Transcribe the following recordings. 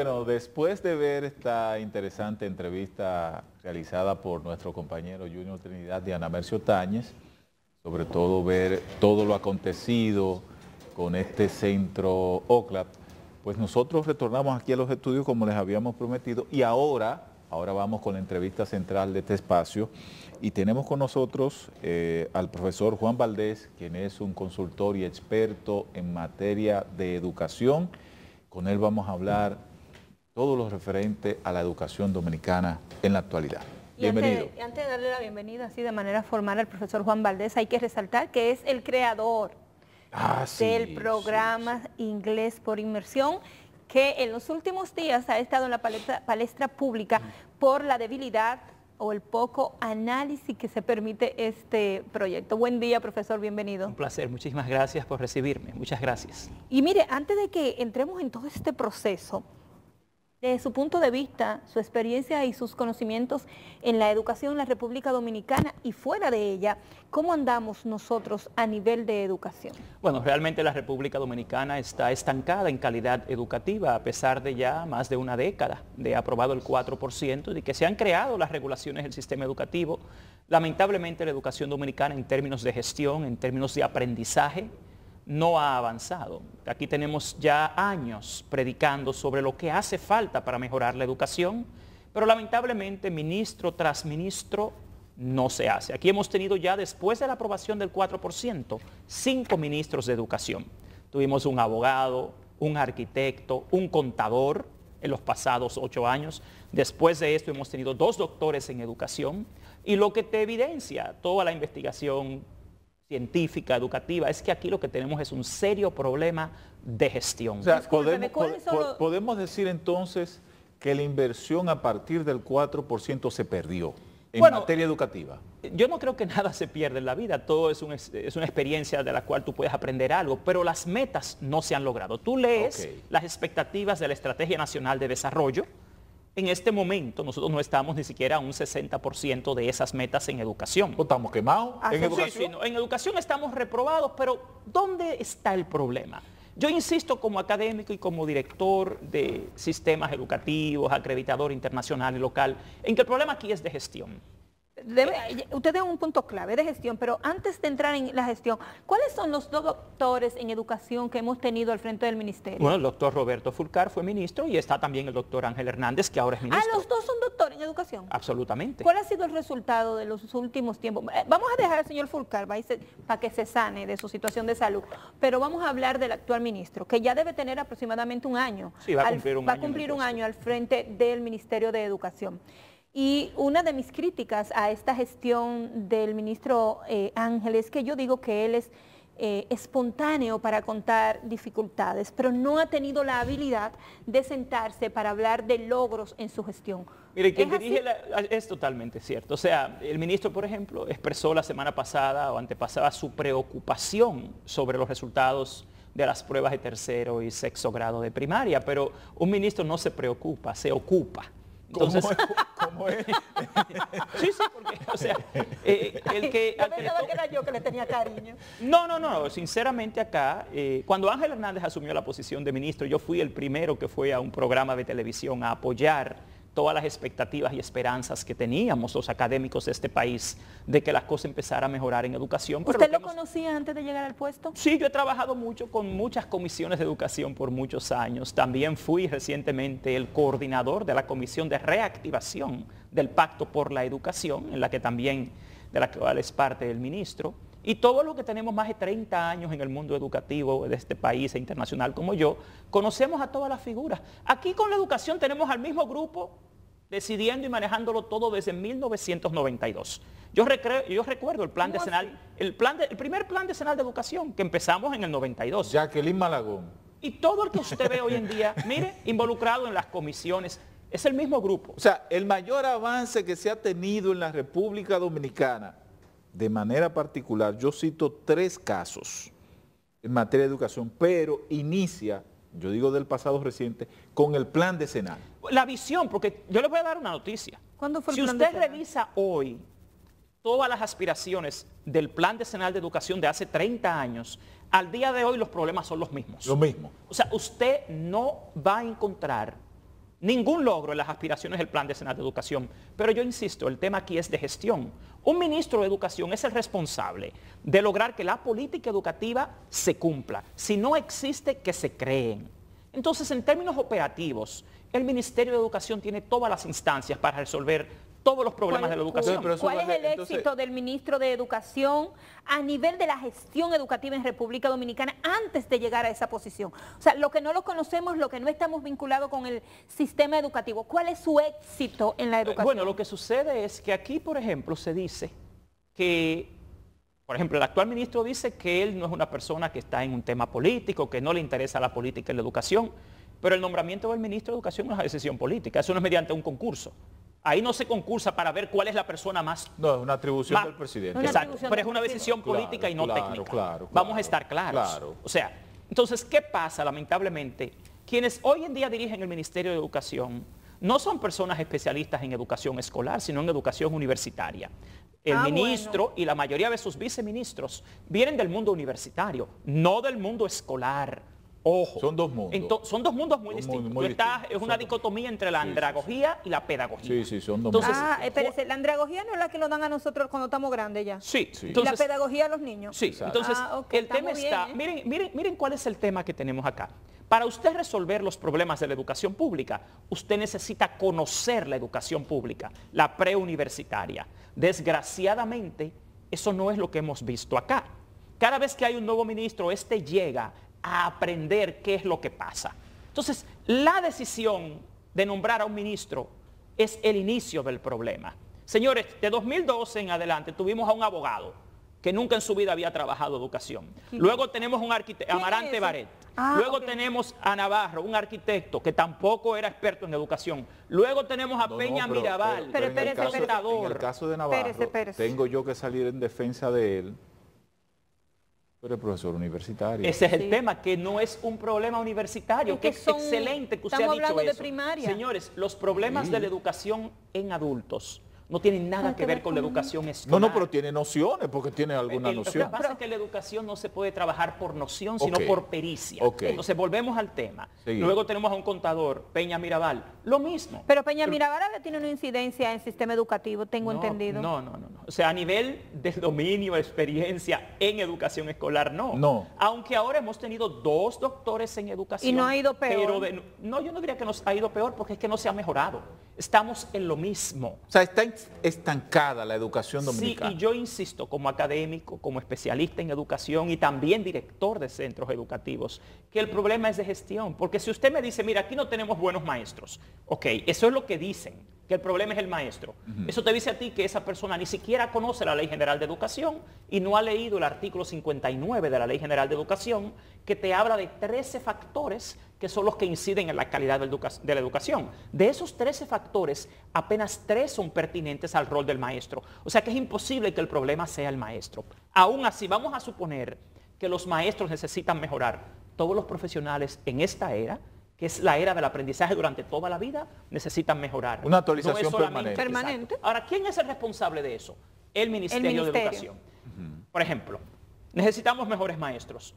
Bueno, después de ver esta interesante entrevista realizada por nuestro compañero Junior Trinidad y Ana Mercio Táñez, sobre todo ver todo lo acontecido con este centro OCLAP, pues nosotros retornamos aquí a los estudios como les habíamos prometido y ahora vamos con la entrevista central de este espacio y tenemos con nosotros al profesor Juan Valdés, quien es un consultor y experto en materia de educación. Con él vamos a hablar todo lo referente a la educación dominicana en la actualidad. Bienvenido. Antes de darle la bienvenida así de manera formal al profesor Juan Valdés, hay que resaltar que es el creador del programa Inglés por Inmersión, que en los últimos días ha estado en la palestra pública por la debilidad o el poco análisis que se permite este proyecto. Buen día, profesor, bienvenido. Un placer, muchísimas gracias por recibirme, muchas gracias. Y mire, antes de que entremos en todo este proceso, desde su punto de vista, su experiencia y sus conocimientos en la educación en la República Dominicana y fuera de ella, ¿cómo andamos nosotros a nivel de educación? Bueno, realmente la República Dominicana está estancada en calidad educativa a pesar de ya más de una década de aprobado el 4% y que se han creado las regulaciones del sistema educativo. Lamentablemente la educación dominicana en términos de gestión, en términos de aprendizaje, no ha avanzado. Aquí tenemos ya años predicando sobre lo que hace falta para mejorar la educación, pero lamentablemente ministro tras ministro no se hace. Aquí hemos tenido ya después de la aprobación del 4%, 5 ministros de educación. Tuvimos un abogado, un arquitecto, un contador en los pasados 8 años. Después de esto hemos tenido 2 doctores en educación y lo que te evidencia toda la investigación científica, educativa, es que aquí lo que tenemos es un serio problema de gestión. O sea, podemos decir entonces que la inversión a partir del 4% se perdió en materia educativa. Yo no creo que nada se pierda en la vida, todo es una experiencia de la cual tú puedes aprender algo, pero las metas no se han logrado. Tú lees las expectativas de la Estrategia Nacional de Desarrollo. En este momento nosotros no estamos ni siquiera a un 60% de esas metas en educación. ¿Estamos quemados en educación? Sí, no, en educación estamos reprobados, pero ¿dónde está el problema? Yo insisto como académico y como director de sistemas educativos, acreditador internacional y local, en que el problema aquí es de gestión. Usted da un punto clave de gestión, pero antes de entrar en la gestión, ¿cuáles son los 2 doctores en educación que hemos tenido al frente del ministerio? Bueno, el doctor Roberto Fulcar fue ministro y está también el doctor Ángel Hernández, que ahora es ministro. Ah, ¿los 2 son doctores en educación? Absolutamente. ¿Cuál ha sido el resultado de los últimos tiempos? Vamos a dejar al señor Fulcar para que se sane de su situación de salud, pero vamos a hablar del actual ministro, que ya debe tener aproximadamente un año. Sí, va a cumplir un año al frente del Ministerio de Educación. Y una de mis críticas a esta gestión del ministro Ángel es que yo digo que él es espontáneo para contar dificultades, pero no ha tenido la habilidad de sentarse para hablar de logros en su gestión. Mire, quien dirige es totalmente cierto. O sea, el ministro, por ejemplo, expresó la semana pasada o antepasada su preocupación sobre los resultados de las pruebas de 3º y 6º grado de primaria, pero un ministro no se preocupa, se ocupa. Entonces, ¿Cómo es? Sí, porque, o sea, yo pensaba que era yo que le tenía cariño. No, sinceramente acá, cuando Ángel Hernández asumió la posición de ministro, yo fui el primero que fue a un programa de televisión a apoyar todas las expectativas y esperanzas que teníamos los académicos de este país de que las cosas empezaran a mejorar en educación. Pero ¿Usted lo conocía antes de llegar al puesto? Sí, yo he trabajado mucho con muchas comisiones de educación por muchos años. También fui recientemente el coordinador de la Comisión de Reactivación del Pacto por la Educación, de la cual es parte el ministro. Y todos los que tenemos más de 30 años en el mundo educativo de este país e internacional como yo, conocemos a todas las figuras. Aquí con la educación tenemos al mismo grupo decidiendo y manejándolo todo desde 1992. Yo recuerdo el plan decenal, el primer plan decenal de educación que empezamos en el 92. Jacqueline Malagón. Y todo el que usted ve hoy en día, mire, involucrado en las comisiones, es el mismo grupo. O sea, el mayor avance que se ha tenido en la República Dominicana, de manera particular, yo cito 3 casos en materia de educación, pero inicia, yo digo del pasado reciente, con el plan decenal. La visión, porque yo les voy a dar una noticia. ¿Cuándo fue el si plan usted decenal? revisa hoy todas las aspiraciones del plan decenal de educación de hace 30 años, al día de hoy los problemas son los mismos. Lo mismo. O sea, usted no va a encontrar ningún logro en las aspiraciones del Plan Decenal de Educación. Pero yo insisto, el tema aquí es de gestión. Un ministro de Educación es el responsable de lograr que la política educativa se cumpla. Si no existe, que se creen. Entonces, en términos operativos, el Ministerio de Educación tiene todas las instancias para resolver todos los problemas de la educación. ¿Cuál es el éxito del ministro de Educación a nivel de la gestión educativa en República Dominicana antes de llegar a esa posición? O sea, lo que no lo conocemos, lo que no estamos vinculados con el sistema educativo, ¿cuál es su éxito en la educación? Bueno, lo que sucede es que aquí, por ejemplo, se dice que, por ejemplo, el actual ministro dice que él no es una persona que está en un tema político, que no le interesa la política en la educación, pero el nombramiento del ministro de Educación no es una decisión política, eso no es mediante un concurso. Ahí no se concursa para ver cuál es la persona más... No, es una atribución del presidente. Exacto, pero es una decisión política y no técnica. Vamos a estar claros. O sea, entonces, ¿qué pasa? Lamentablemente, quienes hoy en día dirigen el Ministerio de Educación no son personas especialistas en educación escolar, sino en educación universitaria. El ministro y la mayoría de sus viceministros vienen del mundo universitario, no del mundo escolar. Ojo. Son dos mundos. Son dos mundos muy distintos. Es una dicotomía entre la andragogía y la pedagogía. Sí, son dos mundos. Espérese, la andragogía no es la que nos dan a nosotros cuando estamos grandes ya. Sí. Entonces, la pedagogía a los niños. Sí, entonces el tema está... Miren cuál es el tema que tenemos acá. Para usted resolver los problemas de la educación pública, usted necesita conocer la educación pública, la preuniversitaria. Desgraciadamente, eso no es lo que hemos visto acá. Cada vez que hay un nuevo ministro, este llega a aprender qué es lo que pasa. Entonces, la decisión de nombrar a un ministro es el inicio del problema. Señores, de 2012 en adelante tuvimos a un abogado que nunca en su vida había trabajado educación. Luego tenemos un arquitecto, Amarante Baret. Luego tenemos a Navarro, un arquitecto que tampoco era experto en educación. Luego tenemos a Peña Mirabal, en el caso de Navarro, tengo yo que salir en defensa de él. Pero el profesor universitario. Ese es el tema, que no es un problema universitario, que es excelente que usted ha dicho eso. Estamos hablando de primaria. Señores, los problemas de la educación en adultos no tienen nada que ver con la educación escolar. No, pero tiene nociones, porque tiene alguna noción. Lo que pasa es que la educación no se puede trabajar por noción, sino por pericia. Entonces, volvemos al tema. Luego tenemos a un contador, Peña Mirabal, lo mismo. Pero Peña Mirabal tiene una incidencia en el sistema educativo, tengo entendido. No. O sea, a nivel de dominio, experiencia en educación escolar, no. Aunque ahora hemos tenido 2 doctores en educación. Y no ha ido peor. Pero no, yo no diría que nos ha ido peor, porque es que no se ha mejorado. Estamos en lo mismo. O sea, está estancada la educación dominicana. Sí, y yo insisto, como académico, como especialista en educación y también director de centros educativos, que el problema es de gestión. Porque si usted me dice, mira, aquí no tenemos buenos maestros, ok, eso es lo que dicen, que el problema es el maestro. Eso te dice a ti que esa persona ni siquiera conoce la Ley General de Educación y no ha leído el artículo 59 de la Ley General de Educación, que te habla de 13 factores que son los que inciden en la calidad de la educación. De esos 13 factores, apenas 3 son pertinentes al rol del maestro. O sea que es imposible que el problema sea el maestro. Aún así, vamos a suponer que los maestros necesitan mejorar. Todos los profesionales en esta era, que es la era del aprendizaje durante toda la vida, necesitan mejorar. Una actualización permanente. Ahora, ¿quién es el responsable de eso? El Ministerio de Educación. Por ejemplo, necesitamos mejores maestros.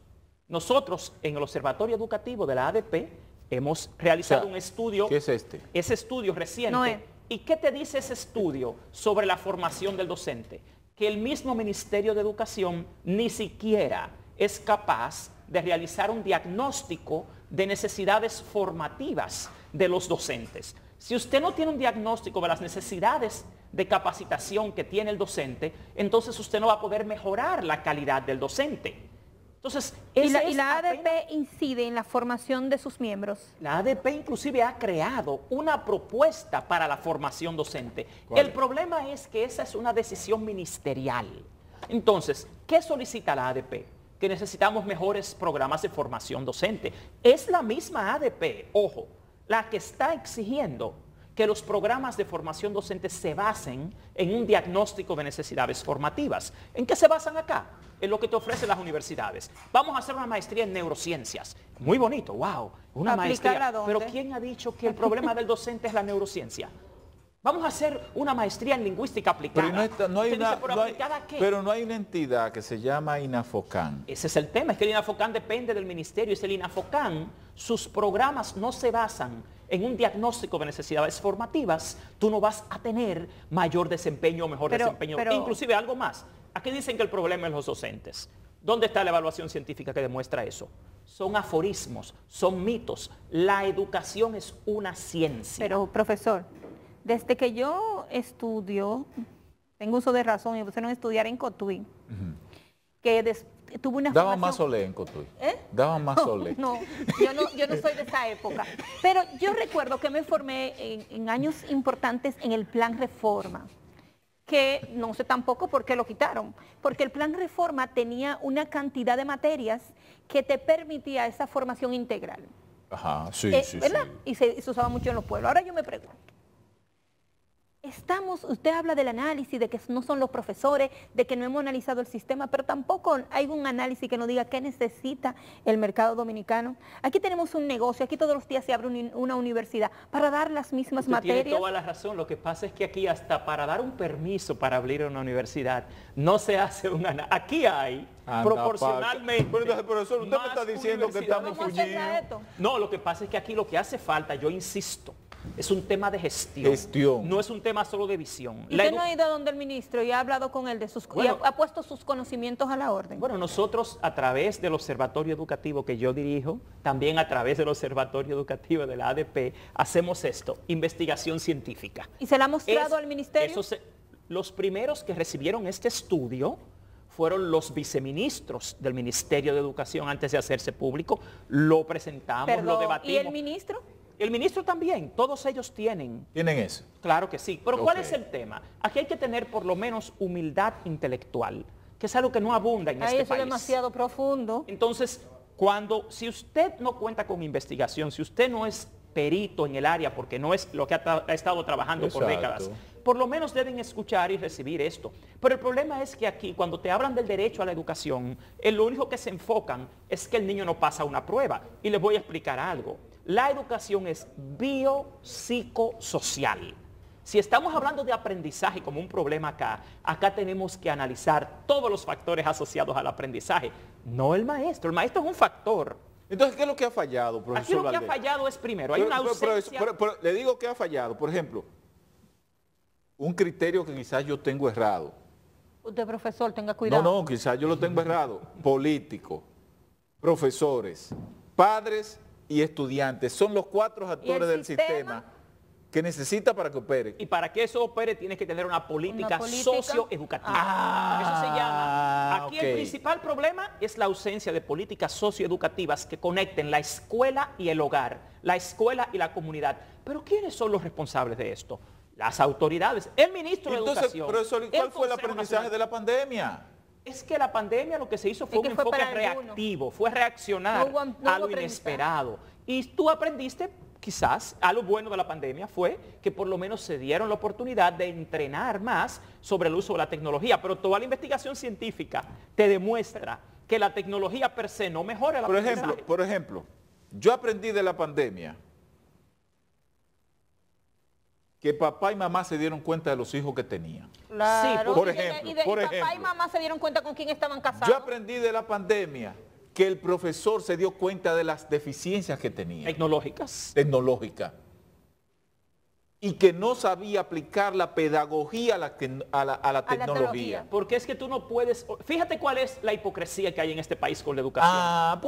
Nosotros, en el Observatorio Educativo de la ADP, hemos realizado un estudio. ¿Qué es este? Ese estudio reciente. ¿Y qué te dice ese estudio sobre la formación del docente? Que el mismo Ministerio de Educación ni siquiera es capaz de realizar un diagnóstico de necesidades formativas de los docentes. Si usted no tiene un diagnóstico de las necesidades de capacitación que tiene el docente, entonces usted no va a poder mejorar la calidad del docente. Entonces, ¿Y la ADP incide en la formación de sus miembros? La ADP inclusive ha creado una propuesta para la formación docente. El problema es que esa es una decisión ministerial. Entonces, ¿qué solicita la ADP? Que necesitamos mejores programas de formación docente. Es la misma ADP, ojo, la que está exigiendo que los programas de formación docente se basen en un diagnóstico de necesidades formativas. ¿En qué se basan acá? En lo que te ofrecen las universidades. Vamos a hacer una maestría en neurociencias. Muy bonito, wow, una maestría. Pero ¿quién ha dicho que el problema del docente es la neurociencia? Vamos a hacer una maestría en lingüística aplicada. Pero no hay una entidad que se llama INAFOCAN. Ese es el tema, es que el INAFOCAN depende del ministerio. Es el INAFOCAN, sus programas no se basan en un diagnóstico de necesidades formativas, tú no vas a tener mayor desempeño o mejor desempeño. Inclusive algo más. Aquí dicen que el problema es los docentes. ¿Dónde está la evaluación científica que demuestra eso? Son aforismos, son mitos. La educación es una ciencia. Pero, profesor, desde que yo estudio, tengo uso de razón, me pusieron a estudiar en Cotuí, que tuve una Daban más solé en Cotuí. Daban más solé. No, yo no soy de esa época. Pero yo recuerdo que me formé en años importantes en el Plan Reforma, que no sé tampoco por qué lo quitaron, porque el Plan Reforma tenía una cantidad de materias que te permitía esa formación integral. Ajá, sí, ¿verdad? sí. Y se usaba mucho en los pueblos. Ahora yo me pregunto, usted habla del análisis, de que no son los profesores, de que no hemos analizado el sistema, pero tampoco hay un análisis que nos diga qué necesita el mercado dominicano. Aquí tenemos un negocio, aquí todos los días se abre una universidad para dar las mismas materias. Tiene toda la razón, lo que pasa es que aquí hasta para dar un permiso para abrir una universidad, no se hace un análisis. Aquí hay proporcionalmente. Pero entonces, profesor, usted me está diciendo que estamos fuñidos. No, lo que pasa es que aquí lo que hace falta, yo insisto, es un tema de gestión. No es un tema solo de visión. ¿Usted no ha ido donde el ministro y ha hablado con él de sus y ha puesto sus conocimientos a la orden? Bueno, nosotros a través del observatorio educativo que yo dirijo, también a través del observatorio educativo de la ADP, hacemos esto, investigación científica. ¿Y se la ha mostrado al ministerio? Los primeros que recibieron este estudio fueron los viceministros del Ministerio de Educación antes de hacerse público. Lo presentamos, lo debatimos. ¿Y el ministro? El ministro también, todos ellos tienen. ¿Tienen eso? Claro que sí. Pero ¿cuál es el tema? Aquí hay que tener por lo menos humildad intelectual, que es algo que no abunda en este país. Eso es demasiado profundo. Entonces, si usted no cuenta con investigación, si usted no es perito en el área, porque no es lo que ha estado trabajando por décadas, por lo menos deben escuchar y recibir esto. Pero el problema es que aquí, cuando te hablan del derecho a la educación, lo único que se enfocan es que el niño no pasa una prueba. Y les voy a explicar algo. La educación es biopsicosocial. Si estamos hablando de aprendizaje como un problema acá tenemos que analizar todos los factores asociados al aprendizaje, no el maestro. El maestro es un factor. Entonces, ¿qué es lo que ha fallado, profesor Aquí lo que Valdés? ha fallado es primero, hay una ausencia... Pero le digo que ha fallado. Por ejemplo, un criterio que quizás yo tengo errado. Usted, profesor, tenga cuidado. No, quizás yo lo tengo errado. Políticos, profesores, padres y estudiantes son los 4 actores del sistema que necesita para que opere. Y para que eso opere tienes que tener una política socioeducativa. Eso se llama. Aquí el principal problema es la ausencia de políticas socioeducativas que conecten la escuela y el hogar, la escuela y la comunidad. Pero ¿quiénes son los responsables de esto? Las autoridades, el ministro de Educación. Profesor, ¿cuál fue el aprendizaje de la pandemia? Es que la pandemia lo que se hizo fue un enfoque reactivo, fue reaccionar a lo inesperado. Y tú aprendiste, quizás, algo bueno de la pandemia fue que por lo menos se dieron la oportunidad de entrenar más sobre el uso de la tecnología, pero toda la investigación científica te demuestra que la tecnología per se no mejora el aprendizaje. Por ejemplo, yo aprendí de la pandemia que papá y mamá se dieron cuenta de los hijos que tenían. Claro. Sí, por ejemplo. Papá y mamá se dieron cuenta con quién estaban casados. Yo aprendí de la pandemia que el profesor se dio cuenta de las deficiencias que tenía. Tecnológicas. Y que no sabía aplicar la pedagogía a la tecnología. Porque es que tú no puedes... Fíjate cuál es la hipocresía que hay en este país con la educación.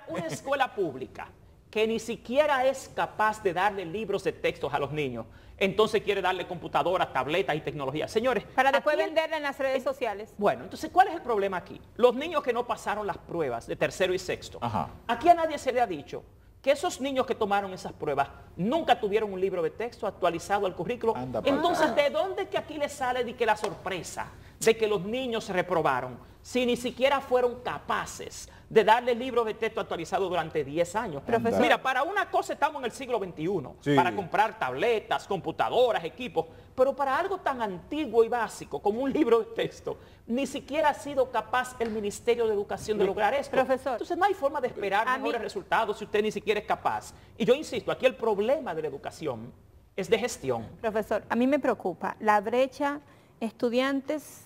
Una escuela pública que ni siquiera es capaz de darle libros de textos a los niños, entonces quiere darle computadoras, tabletas y tecnología. Señores, para después venderla en las redes sociales. Bueno, entonces, ¿cuál es el problema aquí? Los niños que no pasaron las pruebas de tercero y sexto. Ajá. Aquí a nadie se le ha dicho que esos niños que tomaron esas pruebas nunca tuvieron un libro de texto actualizado al currículo. Entonces, ¿de dónde que aquí les sale de que la sorpresa de que los niños reprobaron si ni siquiera fueron capaces de darle libros de texto actualizado durante 10 años? Profesor. Mira, para una cosa estamos en el siglo XXI, para comprar tabletas, computadoras, equipos, pero para algo tan antiguo y básico como un libro de texto, ni siquiera ha sido capaz el Ministerio de Educación de lograr esto. Profesor. Entonces no hay forma de esperar mejores resultados si usted ni siquiera es capaz. Y yo insisto, aquí el problema de la educación es de gestión. Profesor, a mí me preocupa la brecha estudiantes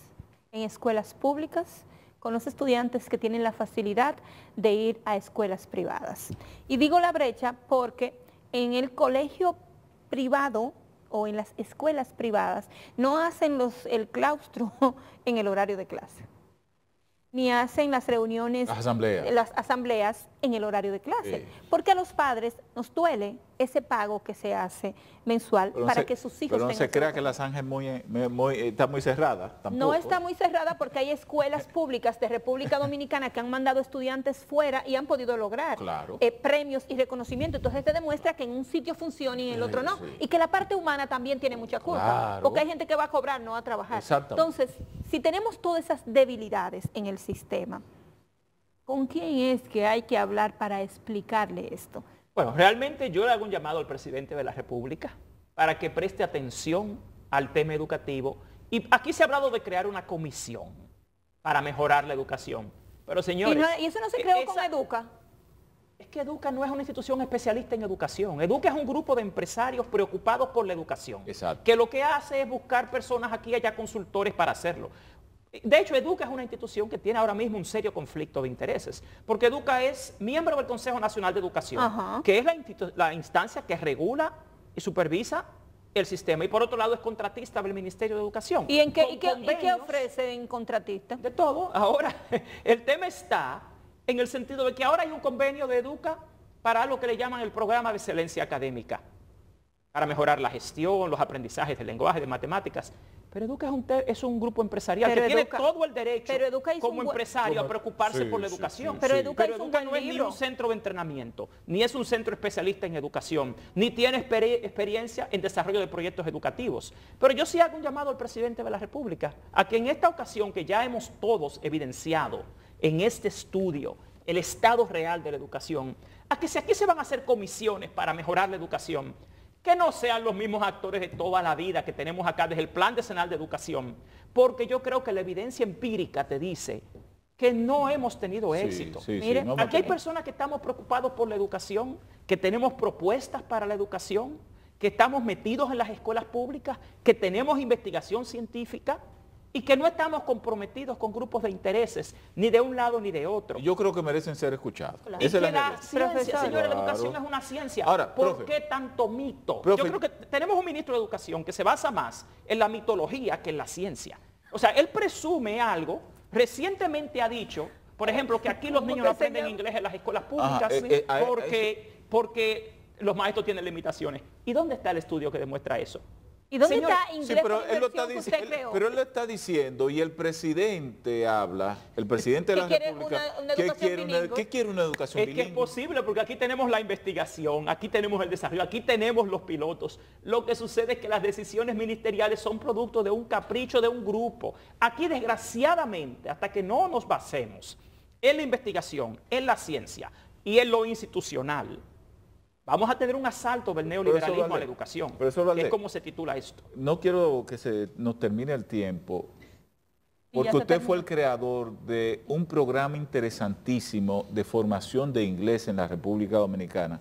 en escuelas públicas con los estudiantes que tienen la facilidad de ir a escuelas privadas. Y digo la brecha porque en el colegio privado o en las escuelas privadas no hacen el claustro en el horario de clase, ni hacen las reuniones, las asambleas en el horario de clase, porque a los padres nos duele ese pago que se hace mensual para que sus hijos tengan. Pero no se crea que la zanja está muy cerrada, tampoco. No está muy cerrada porque hay escuelas públicas de República Dominicana que han mandado estudiantes fuera y han podido lograr premios y reconocimiento. Entonces te demuestra que en un sitio funciona y en el otro no. Y que la parte humana también tiene mucha culpa, porque hay gente que va a cobrar, no a trabajar. Entonces, si tenemos todas esas debilidades en el sistema, ¿con quién es que hay que hablar para explicarle esto? Bueno, realmente yo le hago un llamado al presidente de la República para que preste atención al tema educativo. Y aquí se ha hablado de crear una comisión para mejorar la educación. Pero señores... ¿Y eso no se creó con Educa? Es que Educa no es una institución especialista en educación. Educa es un grupo de empresarios preocupados por la educación. Exacto. Que lo que hace es buscar personas aquí y allá, consultores para hacerlo. De hecho, Educa es una institución que tiene ahora mismo un serio conflicto de intereses, porque Educa es miembro del Consejo Nacional de Educación, que es la instancia que regula y supervisa el sistema, y por otro lado es contratista del Ministerio de Educación. ¿Y qué ofrece en contratista? De todo. Ahora, el tema está en el sentido de que ahora hay un convenio de Educa para lo que le llaman el programa de excelencia académica, para mejorar la gestión, los aprendizajes de lenguaje, de matemáticas. Pero Educa es un grupo empresarial que tiene todo el derecho como empresario a preocuparse por la educación. Pero Educa no es ni un centro de entrenamiento, ni es un centro especialista en educación, ni tiene experiencia en desarrollo de proyectos educativos. Pero yo sí hago un llamado al presidente de la República a que en esta ocasión, que ya hemos todos evidenciado en este estudio el estado real de la educación, a que si aquí se van a hacer comisiones para mejorar la educación, que no sean los mismos actores de toda la vida que tenemos acá desde el Plan Decenal de Educación, porque yo creo que la evidencia empírica te dice que no hemos tenido éxito. Miren, aquí hay personas que estamos preocupados por la educación, que tenemos propuestas para la educación, que estamos metidos en las escuelas públicas, que tenemos investigación científica y que no estamos comprometidos con grupos de intereses, ni de un lado ni de otro. Yo creo que merecen ser escuchados. Es que la ciencia, señores, la educación es una ciencia. Ahora, ¿por qué tanto mito? Yo creo que tenemos un ministro de Educación que se basa más en la mitología que en la ciencia. O sea, él presume algo, recientemente ha dicho, por ejemplo, que aquí los niños no aprenden inglés en las escuelas públicas porque los maestros tienen limitaciones. ¿Y dónde está el estudio que demuestra eso? ¿Y dónde está inglés pero él lo está diciendo y el presidente habla, el presidente de la República, ¿qué quiere una educación bilingüe? Es que es posible porque aquí tenemos la investigación, aquí tenemos el desarrollo, aquí tenemos los pilotos. Lo que sucede es que las decisiones ministeriales son producto de un capricho de un grupo. Aquí desgraciadamente, hasta que no nos basemos en la investigación, en la ciencia y en lo institucional, vamos a tener un asalto del neoliberalismo a la educación, que es como se titula esto. No quiero que se nos termine el tiempo, porque usted fue el creador de un programa interesantísimo de formación de inglés en la República Dominicana,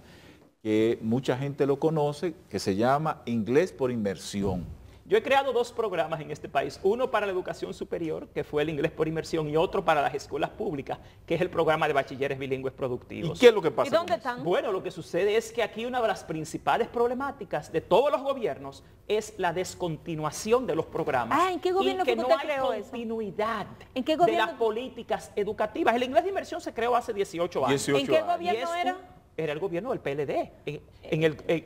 que mucha gente lo conoce, que se llama Inglés por Inmersión. Yo he creado dos programas en este país, uno para la educación superior, que fue el Inglés por Inmersión, y otro para las escuelas públicas, que es el programa de bachilleres bilingües productivos. ¿Y qué es lo que pasa? ¿Y dónde están? Bueno, lo que sucede es que aquí una de las principales problemáticas de todos los gobiernos es la descontinuación de los programas. ¿En qué gobierno y que fue no usted hay creó continuidad ¿En qué gobierno? de las políticas educativas. El Inglés de Inmersión se creó hace 18 años. ¿En qué gobierno era? Era el gobierno del PLD.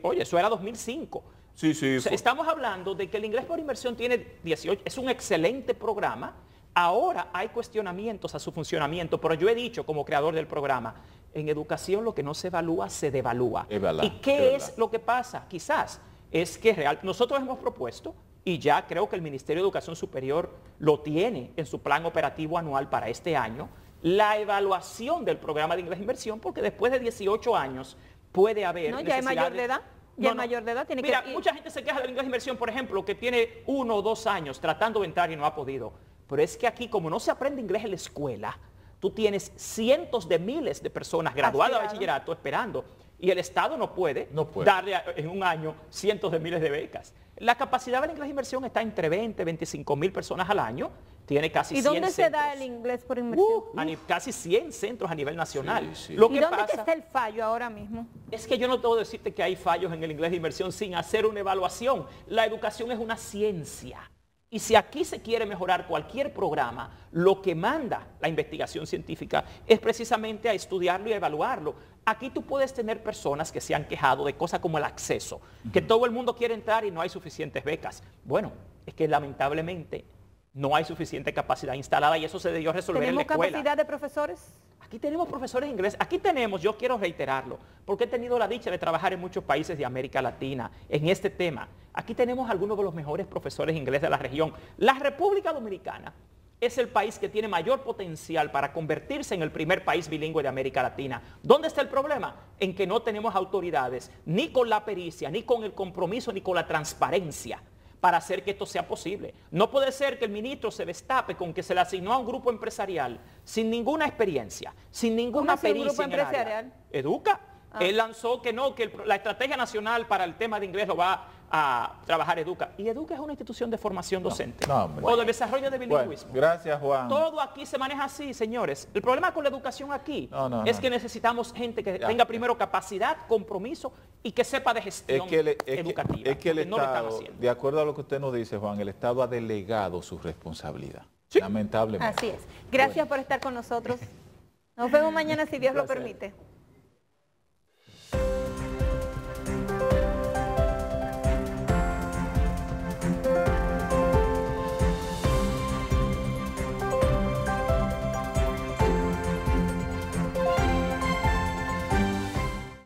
Oye, eso era 2005. Sí, sí. O sea, estamos hablando de que el Inglés por Inmersión tiene 18, es un excelente programa. Ahora hay cuestionamientos a su funcionamiento, pero yo he dicho como creador del programa, en educación lo que no se evalúa, se devalúa. ¿Y qué es lo que pasa? Quizás es que nosotros hemos propuesto, y ya creo que el Ministerio de Educación Superior lo tiene en su plan operativo anual para este año, la evaluación del programa de Inglés de Inmersión, porque después de 18 años puede haber ya es mayor de edad. Ya mayor de edad tiene Mira, mucha gente se queja del Inglés de Inmersión, por ejemplo, que tiene 1 o 2 años tratando de entrar y no ha podido. Pero es que aquí, como no se aprende inglés en la escuela, tú tienes cientos de miles de personas graduadas de bachillerato esperando. Y el Estado no puede darle en un año cientos de miles de becas. La capacidad del inglés de inmersión está entre 20, 25 mil personas al año. Tiene casi 100 centros. ¿Y dónde se da el inglés por inmersión? Casi 100 centros a nivel nacional. ¿Y dónde está el fallo ahora mismo? Es que yo no puedo decirte que hay fallos en el inglés de inmersión sin hacer una evaluación. La educación es una ciencia. Y si aquí se quiere mejorar cualquier programa, lo que manda la investigación científica es precisamente a estudiarlo y a evaluarlo. Aquí tú puedes tener personas que se han quejado de cosas como el acceso, que todo el mundo quiere entrar y no hay suficientes becas. Bueno, es que lamentablemente no hay suficiente capacidad instalada y eso se debió resolver en la escuela. ¿Tenemos capacidad de profesores? Aquí tenemos profesores de inglés, aquí tenemos, yo quiero reiterarlo, porque he tenido la dicha de trabajar en muchos países de América Latina en este tema. Aquí tenemos algunos de los mejores profesores de inglés de la región. La República Dominicana es el país que tiene mayor potencial para convertirse en el primer país bilingüe de América Latina. ¿Dónde está el problema? En que no tenemos autoridades, ni con la pericia, ni con el compromiso, ni con la transparencia para hacer que esto sea posible. No puede ser que el ministro se destape con que se le asignó a un grupo empresarial sin ninguna experiencia, sin ninguna pericia en el área. Educa. Él lanzó que no, que la estrategia nacional para el tema de inglés lo va a trabajar Educa. Y Educa es una institución de formación docente o de desarrollo de bilingüismo. Bueno, gracias, Juan. Todo aquí se maneja así, señores. El problema con la educación aquí es que necesitamos gente que tenga primero capacidad, compromiso y que sepa de gestión educativa. Es que el Estado, de acuerdo a lo que usted nos dice, Juan, el Estado ha delegado su responsabilidad. Sí. Lamentablemente. Así es. Gracias por estar con nosotros. Nos vemos mañana si Dios lo permite.